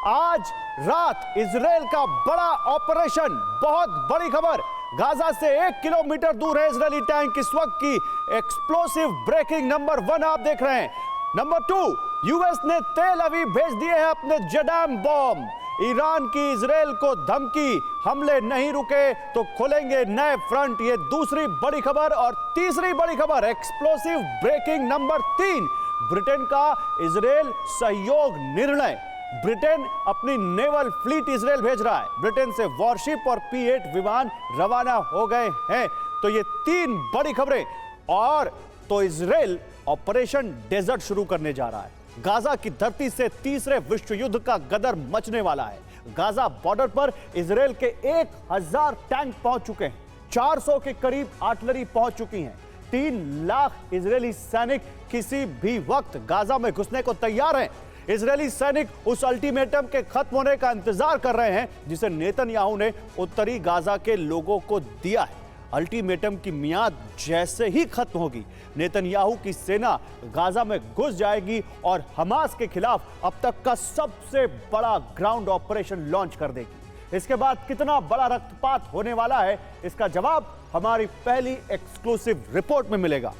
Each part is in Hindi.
आज रात इजराइल का बड़ा ऑपरेशन, बहुत बड़ी खबर। गाजा से 1 किलोमीटर दूर है इजरायली टैंक। इस वक्त की एक्सप्लोसिव ब्रेकिंग नंबर 1 आप देख रहे हैं। नंबर 2, यूएस ने तेल अवीव भेज दिए हैं अपने जडैम बॉम्ब। ईरान की इजराइल को धमकी, हमले नहीं रुके तो खोलेंगे नए फ्रंट। ये दूसरी बड़ी खबर। और तीसरी बड़ी खबर, एक्सप्लोसिव ब्रेकिंग नंबर 3, ब्रिटेन का इजराइल सहयोग निर्णय। ब्रिटेन अपनी नेवल फ्लीट इजराइल भेज रहा है। ब्रिटेन से वॉरशिप और P-8 विमान रवाना हो गए हैं। तो ये 3 बड़ी खबरें। और तो इजराइल ऑपरेशन डेजर्ट शुरू करने जा रहा है। गाजा की धरती से तीसरे विश्व युद्ध का गदर मचने वाला है। गाजा बॉर्डर पर इजराइल के 1000 टैंक पहुंच चुके हैं। 400 के करीब आर्टिलरी पहुंच चुकी हैं। 3 लाख इजरायली सैनिक किसी भी वक्त गाजा में घुसने को तैयार हैं। इजरायली सैनिक उस अल्टीमेटम के खत्म होने का इंतजार कर रहे हैं जिसे नेतन्याहू ने उत्तरी गाजा के लोगों को दिया है। अल्टीमेटम की मियाद जैसे ही खत्म होगी, नेतन्याहू की सेना गाजा में घुस जाएगी और हमास के खिलाफ अब तक का सबसे बड़ा ग्राउंड ऑपरेशन लॉन्च कर देगी। इसके बाद कितना बड़ा रक्तपात होने वाला है, इसका जवाब हमारी पहली एक्सक्लूसिव रिपोर्ट में मिलेगा।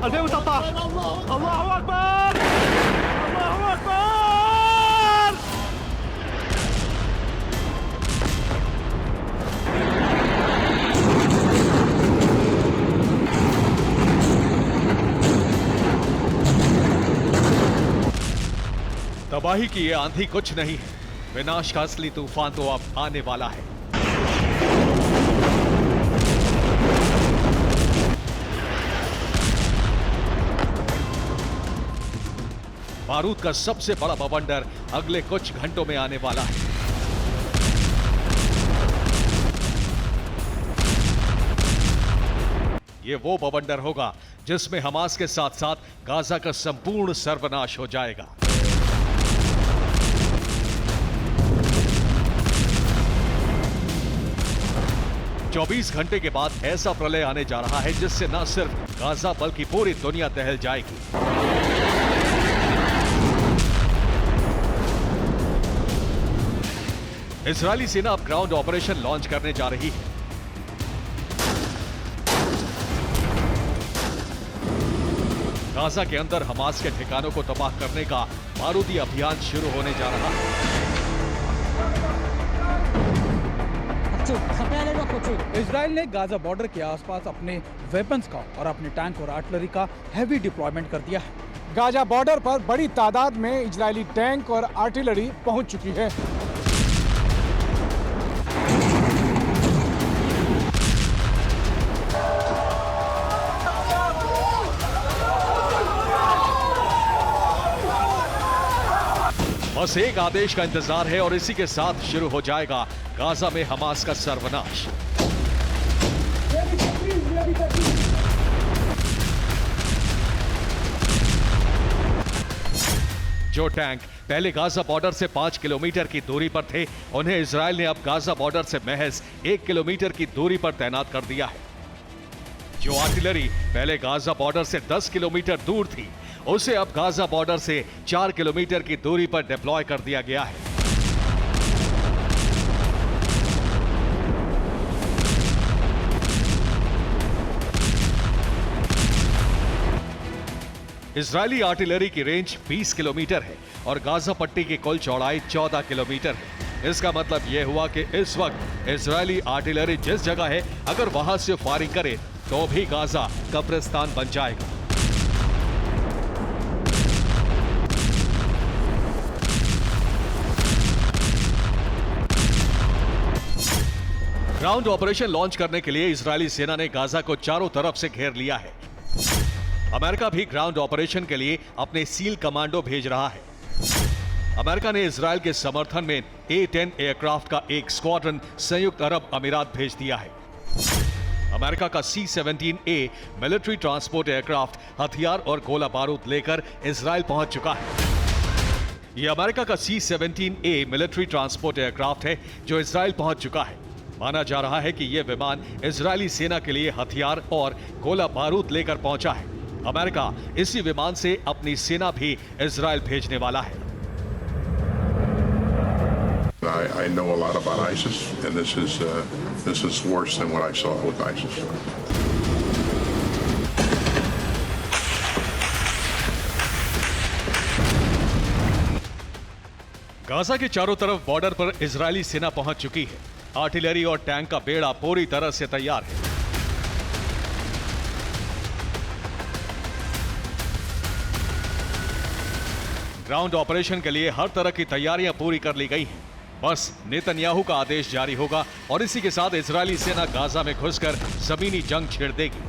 अल्लाहू अकबर! अल्लाहू अकबर! तबाही की ये आंधी कुछ नहीं है, विनाश का असली तूफान तो अब आने वाला है। बारूद का सबसे बड़ा बवंडर अगले कुछ घंटों में आने वाला है। यह वो बवंडर होगा जिसमें हमास के साथ साथ गाजा का संपूर्ण सर्वनाश हो जाएगा। चौबीस घंटे के बाद ऐसा प्रलय आने जा रहा है जिससे न सिर्फ गाजा बल्कि पूरी दुनिया दहल जाएगी। इजरायली सेना अब ग्राउंड ऑपरेशन लॉन्च करने जा रही है। गाजा के अंदर हमास के ठिकानों को तबाह करने का बारूदी अभियान शुरू होने जा रहा है। इजराइल ने गाजा बॉर्डर के आसपास अपने वेपन्स का और अपने टैंक और आर्टिलरी का हैवी डिप्लॉयमेंट कर दिया है। गाजा बॉर्डर पर बड़ी तादाद में इजरायली टैंक और आर्टिलरी पहुंच चुकी है। बस एक आदेश का इंतजार है और इसी के साथ शुरू हो जाएगा गाजा में हमास का सर्वनाश। जो टैंक पहले गाजा बॉर्डर से 5 किलोमीटर की दूरी पर थे, उन्हें इजराइल ने अब गाजा बॉर्डर से महज 1 किलोमीटर की दूरी पर तैनात कर दिया है। जो आर्टिलरी पहले गाजा बॉर्डर से 10 किलोमीटर दूर थी, उसे अब गाजा बॉर्डर से 4 किलोमीटर की दूरी पर डिप्लॉय कर दिया गया है। इजरायली आर्टिलरी की रेंज 20 किलोमीटर है और गाजा पट्टी की कुल चौड़ाई 14 किलोमीटर है। इसका मतलब यह हुआ कि इस वक्त इजरायली आर्टिलरी जिस जगह है, अगर वहां से फायरिंग करे तो भी गाजा कब्रिस्तान बन जाएगा। ग्राउंड ऑपरेशन लॉन्च करने के लिए इजरायली सेना ने गाजा को चारों तरफ से घेर लिया है। अमेरिका भी ग्राउंड ऑपरेशन के लिए अपने सील कमांडो भेज रहा है। अमेरिका ने इजरायल के समर्थन में A-10 एयरक्राफ्ट का एक स्क्वाड्रन संयुक्त अरब अमीरात भेज दिया है। अमेरिका का C-17A मिलिट्री ट्रांसपोर्ट एयरक्राफ्ट हथियार और गोला बारूद लेकर इजरायल पहुंच चुका है। यह अमेरिका का C-17A मिलिट्री ट्रांसपोर्ट एयरक्राफ्ट है जो इजरायल पहुंच चुका है। माना जा रहा है कि यह विमान इजरायली सेना के लिए हथियार और गोला बारूद लेकर पहुंचा है। अमेरिका इसी विमान से अपनी सेना भी इजरायल भेजने वाला है। I know a lot about ISIS, and this is worse than what I saw with ISIS. Gaza के चारों तरफ बॉर्डर पर इजरायली सेना पहुंच चुकी है। आर्टिलरी और टैंक का बेड़ा पूरी तरह से तैयार है। ग्राउंड ऑपरेशन के लिए हर तरह की तैयारियां पूरी कर ली गई हैं। बस नेतन्याहू का आदेश जारी होगा और इसी के साथ इजरायली सेना गाजा में घुसकर जमीनी जंग छेड़ देगी।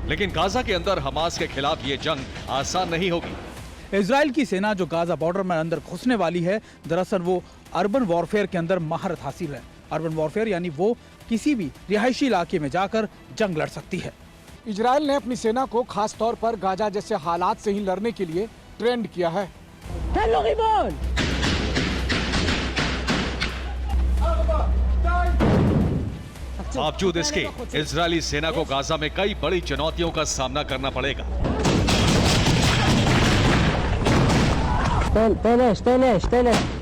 लेकिन गाजा के अंदर हमास के खिलाफ यह जंग आसान नहीं होगी। इजराइल की सेना जो गाजा बॉर्डर में अंदर घुसने वाली है, दरअसल वो अर्बन वॉरफेयर के अंदर महारत हासिल है। अर्बन वॉरफेयर यानी वो किसी भी रिहायशी इलाके में जाकर जंग लड़ सकती है। इजराइल ने अपनी सेना को खास तौर पर गाजा जैसे हालात से ही लड़ने के लिए ट्रेंड किया है। बावजूद इसके इजरायली सेना को गाजा में कई बड़ी चुनौतियों का सामना करना पड़ेगा। Stay left.